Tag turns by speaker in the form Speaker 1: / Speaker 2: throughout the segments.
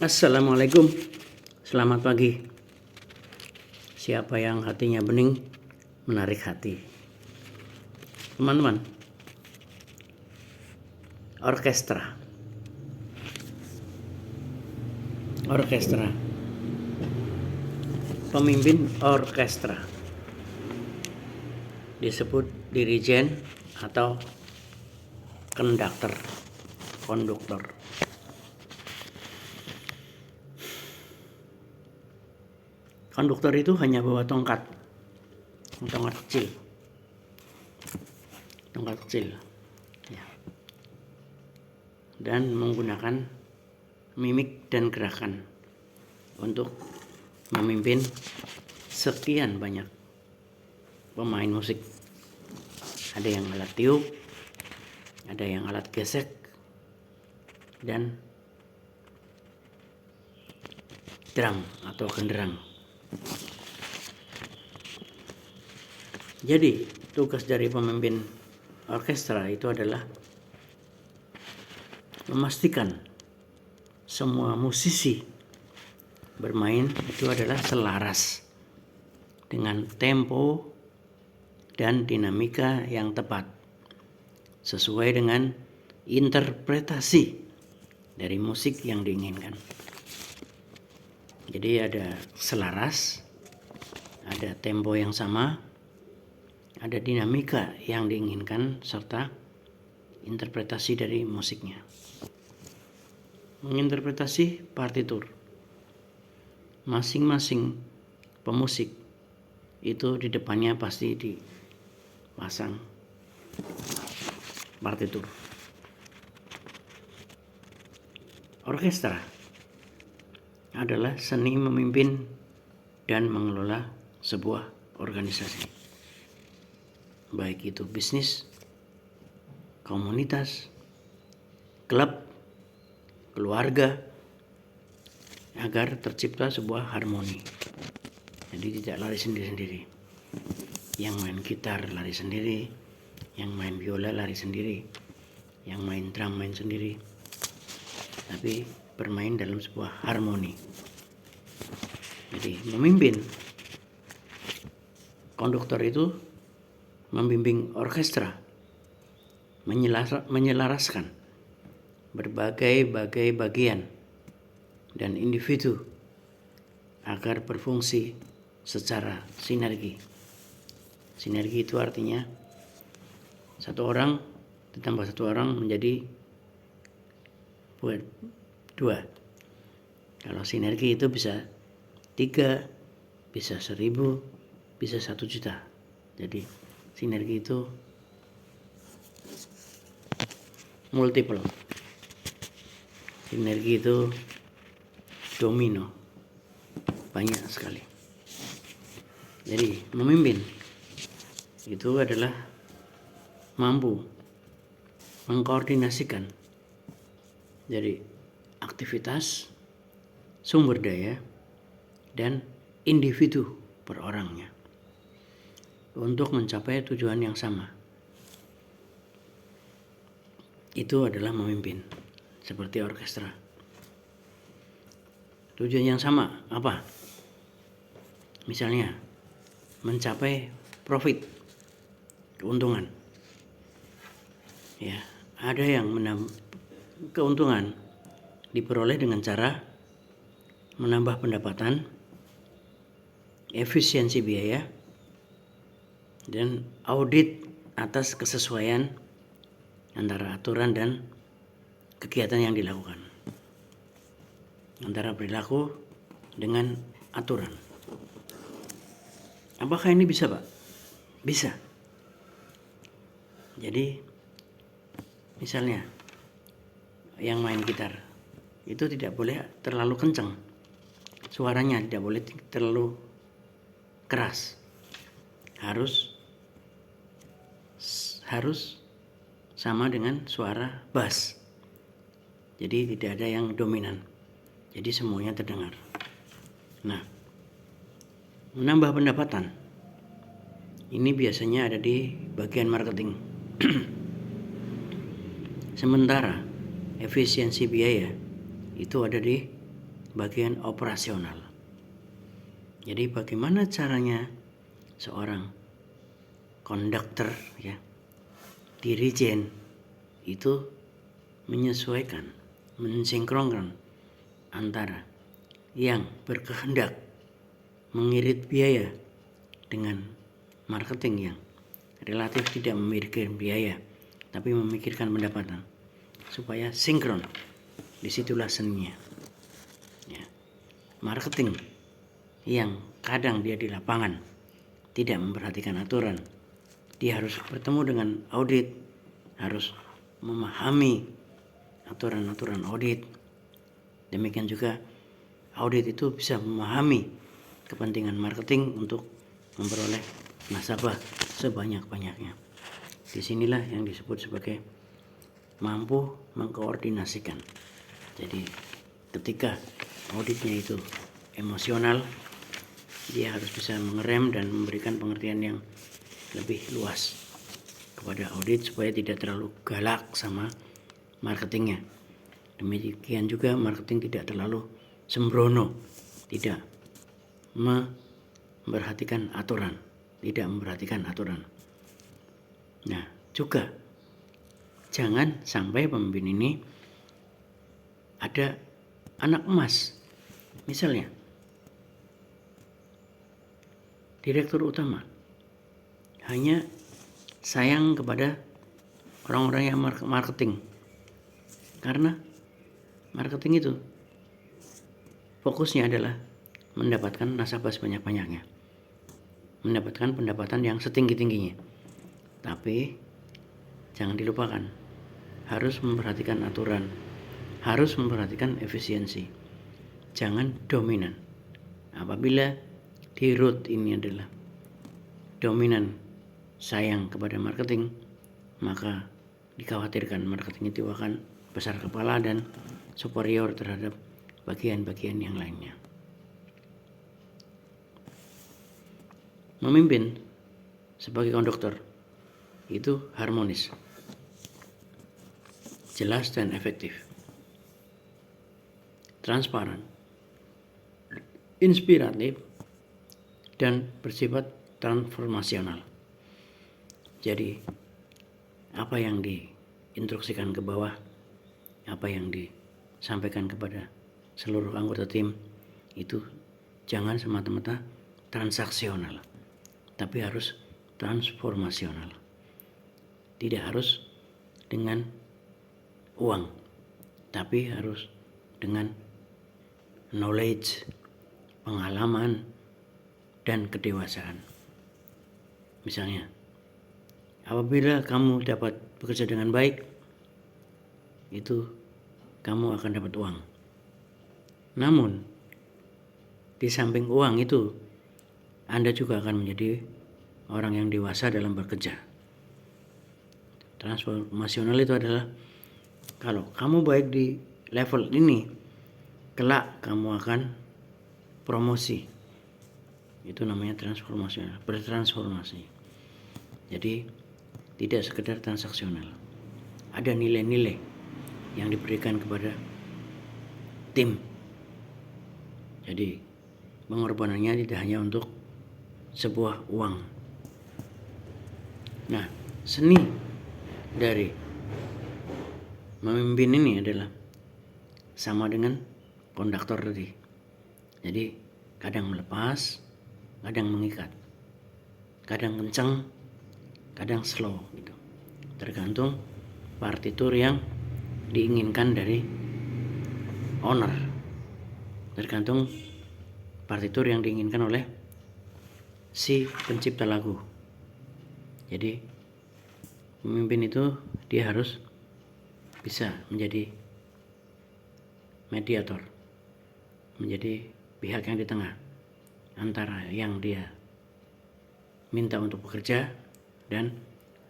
Speaker 1: Assalamualaikum, selamat pagi. Siapa yang hatinya bening, menarik hati. Teman-teman, orkestra. Pemimpin orkestra disebut dirijen atau konduktor. Konduktor itu hanya bawa tongkat kecil, ya. Dan menggunakan mimik dan gerakan untuk memimpin sekian banyak pemain musik. Ada yang alat tiup, ada yang alat gesek, dan drum atau genderang. Jadi tugas dari pemimpin orkestra itu adalah memastikan semua musisi bermain itu adalah selaras dengan tempo dan dinamika yang tepat sesuai dengan interpretasi dari musik yang diinginkan. Jadi ada selaras, ada tempo yang sama, ada dinamika yang diinginkan, serta interpretasi dari musiknya. Menginterpretasi partitur. Masing-masing pemusik itu di depannya pasti dipasang partitur. Orkestra adalah seni memimpin dan mengelola sebuah organisasi, baik itu bisnis, komunitas, klub, keluarga, agar tercipta sebuah harmoni. Jadi tidak lari sendiri-sendiri. Yang main gitar lari sendiri, yang main biola lari sendiri, yang main drum main sendiri, tapi bermain dalam sebuah harmoni. Jadi memimpin konduktor itu membimbing orkestra menyelaraskan berbagai bagian dan individu agar berfungsi secara sinergi. Sinergi itu artinya satu orang ditambah satu orang menjadi dua. Kalau sinergi itu bisa 3, bisa 1000, bisa 1 juta. Jadi sinergi itu multiple. Sinergi itu domino, banyak sekali. Jadi memimpin itu adalah mampu mengkoordinasikan dari aktivitas, sumber daya, dan individu per orangnya untuk mencapai tujuan yang sama. Itu adalah memimpin seperti orkestra. Tujuan yang sama apa? Misalnya mencapai profit, keuntungan. Ya, ada yang keuntungan diperoleh dengan cara menambah pendapatan, efisiensi biaya, dan audit atas kesesuaian antara aturan dan kegiatan yang dilakukan, antara perilaku dengan aturan. Apakah ini bisa, Pak? Bisa. Jadi misalnya yang main gitar itu tidak boleh terlalu kencang, suaranya tidak boleh terlalu keras, harus sama dengan suara bass. Jadi tidak ada yang dominan, jadi semuanya terdengar. Nah, menambah pendapatan ini biasanya ada di bagian marketing. Sementara efisiensi biaya itu ada di bagian operasional. Jadi bagaimana caranya seorang konduktor ya, dirijen itu menyesuaikan, mensinkronkan antara yang berkehendak mengirit biaya dengan marketing yang relatif tidak memikirkan biaya tapi memikirkan pendapatan supaya sinkron. Disitulah seninya ya. Marketing yang kadang dia di lapangan tidak memperhatikan aturan, dia harus bertemu dengan audit, harus memahami aturan-aturan audit. Demikian juga audit itu bisa memahami kepentingan marketing untuk memperoleh nasabah sebanyak-banyaknya. Disinilah yang disebut sebagai mampu mengkoordinasikan. Jadi ketika auditnya itu emosional, dia harus bisa mengerem dan memberikan pengertian yang lebih luas kepada audit supaya tidak terlalu galak sama marketingnya. Demikian juga marketing tidak terlalu sembrono, tidak memperhatikan aturan, Nah, juga jangan sampai pemimpin ini ada anak emas. Misalnya, direktur utama hanya sayang kepada orang-orang yang marketing, karena marketing itu fokusnya adalah mendapatkan nasabah sebanyak-banyaknya, mendapatkan pendapatan yang setinggi-tingginya. Tapi jangan dilupakan, harus memperhatikan aturan, harus memperhatikan efisiensi, jangan dominan. Apabila di root ini adalah dominan sayang kepada marketing, maka dikhawatirkan marketing itu akan besar kepala dan superior terhadap bagian-bagian yang lainnya. Memimpin sebagai konduktor itu harmonis, jelas dan efektif, transparan, inspiratif, dan bersifat transformasional. Jadi apa yang diinstruksikan ke bawah, apa yang disampaikan kepada seluruh anggota tim itu jangan semata-mata transaksional, tapi harus transformasional. Tidak harus dengan uang, tapi harus dengan knowledge, pengalaman, dan kedewasaan. Misalnya, apabila kamu dapat bekerja dengan baik, itu kamu akan dapat uang. Namun, di samping uang itu, Anda juga akan menjadi orang yang dewasa dalam bekerja. Transformasional itu adalah kalau kamu baik di level ini, kelak kamu akan promosi. Itu namanya transformasional, bertransformasi. Jadi tidak sekedar transaksional. Ada nilai-nilai yang diberikan kepada tim. Jadi pengorbanannya tidak hanya untuk sebuah uang. Nah, seni dari memimpin ini adalah sama dengan konduktor tadi. Jadi kadang melepas, kadang mengikat, kadang kencang, kadang slow gitu. Tergantung partitur yang diinginkan dari owner, tergantung partitur yang diinginkan oleh si pencipta lagu. Jadi pemimpin itu dia harus bisa menjadi mediator, menjadi pihak yang di tengah antara yang dia minta untuk bekerja dan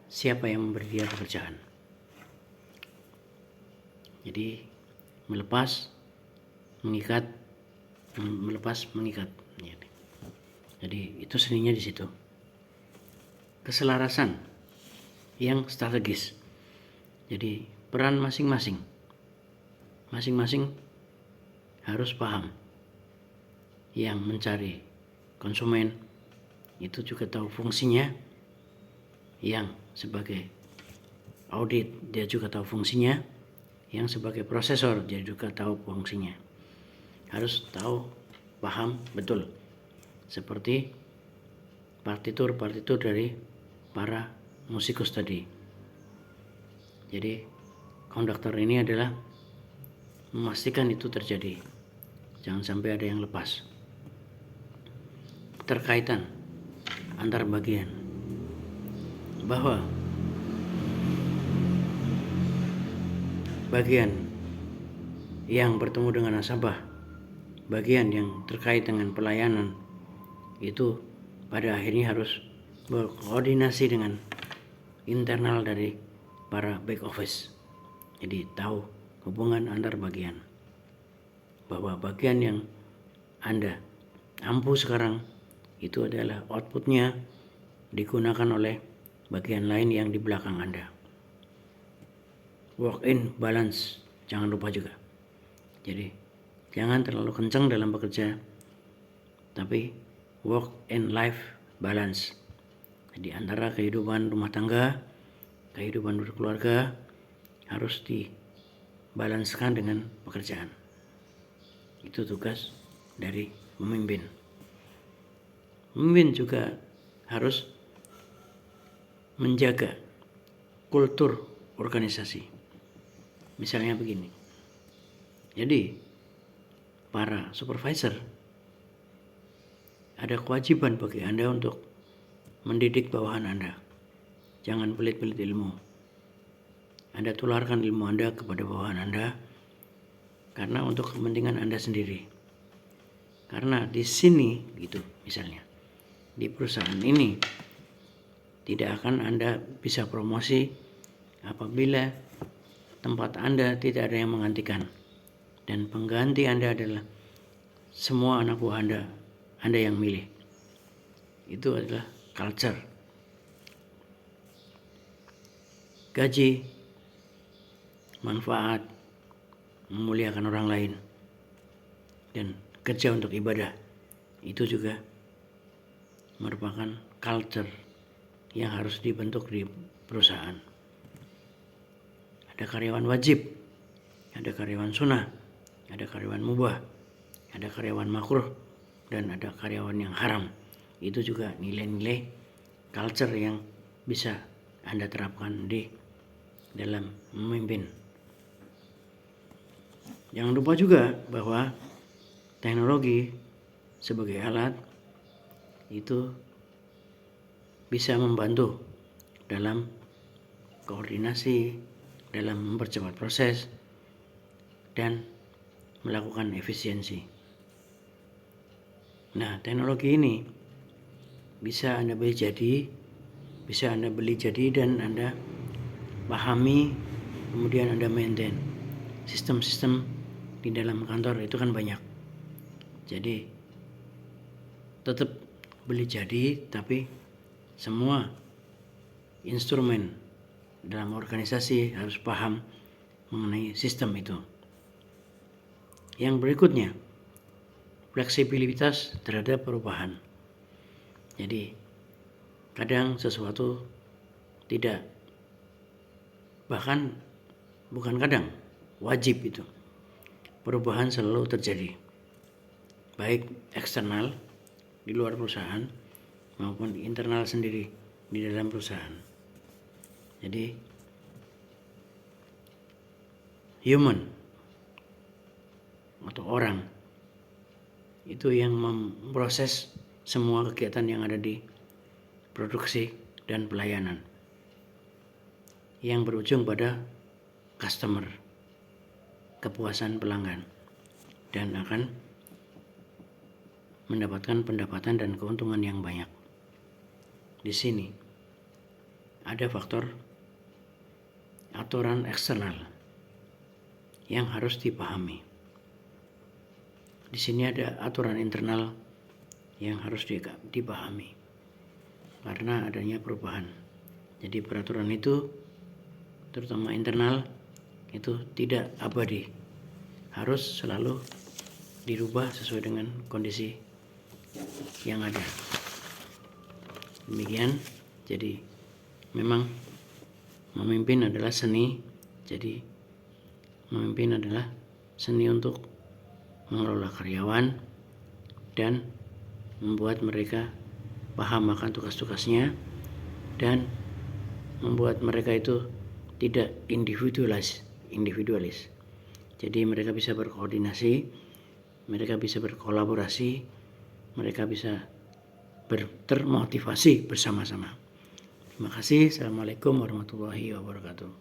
Speaker 1: siapa yang memberi dia pekerjaan. Jadi melepas, mengikat, melepas, mengikat. Jadi itu seninya di situ. Keselarasan yang strategis. Jadi peran masing-masing harus paham. Yang mencari konsumen itu juga tahu fungsinya. Yang sebagai audit dia juga tahu fungsinya. Yang sebagai prosesor dia juga tahu fungsinya. Harus tahu, paham betul. Seperti partitur dari para musikus tadi. Jadi konduktor ini adalah memastikan itu terjadi. Jangan sampai ada yang lepas. Terkaitan antar bagian. Bahwa bagian yang bertemu dengan nasabah, bagian yang terkait dengan pelayanan, itu pada akhirnya harus berkoordinasi dengan internal dari para back office. Jadi tahu hubungan antar bagian. Bahwa bagian yang Anda ampu sekarang itu adalah outputnya digunakan oleh bagian lain yang di belakang Anda. Work-in balance, jangan lupa juga. Jadi jangan terlalu kencang dalam bekerja, tapi work and life balance. Jadi antara kehidupan rumah tangga, kehidupan berkeluarga harus dibalanskan dengan pekerjaan. Itu tugas dari pemimpin. Pemimpin juga harus menjaga kultur organisasi. Misalnya begini. Jadi para supervisor ada kewajiban bagi Anda untuk mendidik bawahan Anda. Jangan pelit-pelit ilmu. Anda tularkan ilmu Anda kepada bawahan Anda karena untuk kepentingan Anda sendiri. Karena di sini gitu misalnya. Di perusahaan ini tidak akan Anda bisa promosi apabila tempat Anda tidak ada yang menggantikan. Dan pengganti Anda adalah semua anak buah Anda yang milih. Itu adalah culture. Gaji, manfaat, memuliakan orang lain, dan kerja untuk ibadah. Itu juga merupakan culture yang harus dibentuk di perusahaan. Ada karyawan wajib, ada karyawan sunnah, ada karyawan mubah, ada karyawan makruh, dan ada karyawan yang haram. Itu juga nilai-nilai culture yang bisa Anda terapkan di dalam memimpin. Jangan lupa juga bahwa teknologi sebagai alat itu bisa membantu dalam koordinasi, dalam mempercepat proses, dan melakukan efisiensi. Nah, teknologi ini bisa Anda beli jadi, dan Anda pahami, kemudian Anda maintain. Sistem-sistem di dalam kantor itu kan banyak. Jadi tetap beli jadi, tapi semua instrumen dalam organisasi harus paham mengenai sistem itu. Yang berikutnya, fleksibilitas terhadap perubahan. Jadi kadang sesuatu tidak, bahkan bukan kadang, wajib itu. Perubahan selalu terjadi, baik eksternal di luar perusahaan maupun internal sendiri di dalam perusahaan. Jadi human atau orang itu yang memproses semua kegiatan yang ada di produksi dan pelayanan yang berujung pada customer, kepuasan pelanggan, dan akan mendapatkan pendapatan dan keuntungan yang banyak. Di sini ada faktor aturan eksternal yang harus dipahami. Di sini ada aturan internal yang harus dipahami karena adanya perubahan. Jadi peraturan itu, terutama internal, itu tidak abadi, harus selalu dirubah sesuai dengan kondisi yang ada. Demikian. Jadi memang memimpin adalah seni. Jadi memimpin adalah seni untuk mengelola karyawan dan membuat mereka paham akan tugas-tugasnya dan membuat mereka itu tidak individualis. Jadi mereka bisa berkoordinasi, mereka bisa berkolaborasi, mereka bisa termotivasi bersama-sama. Terima kasih. Assalamualaikum warahmatullahi wabarakatuh.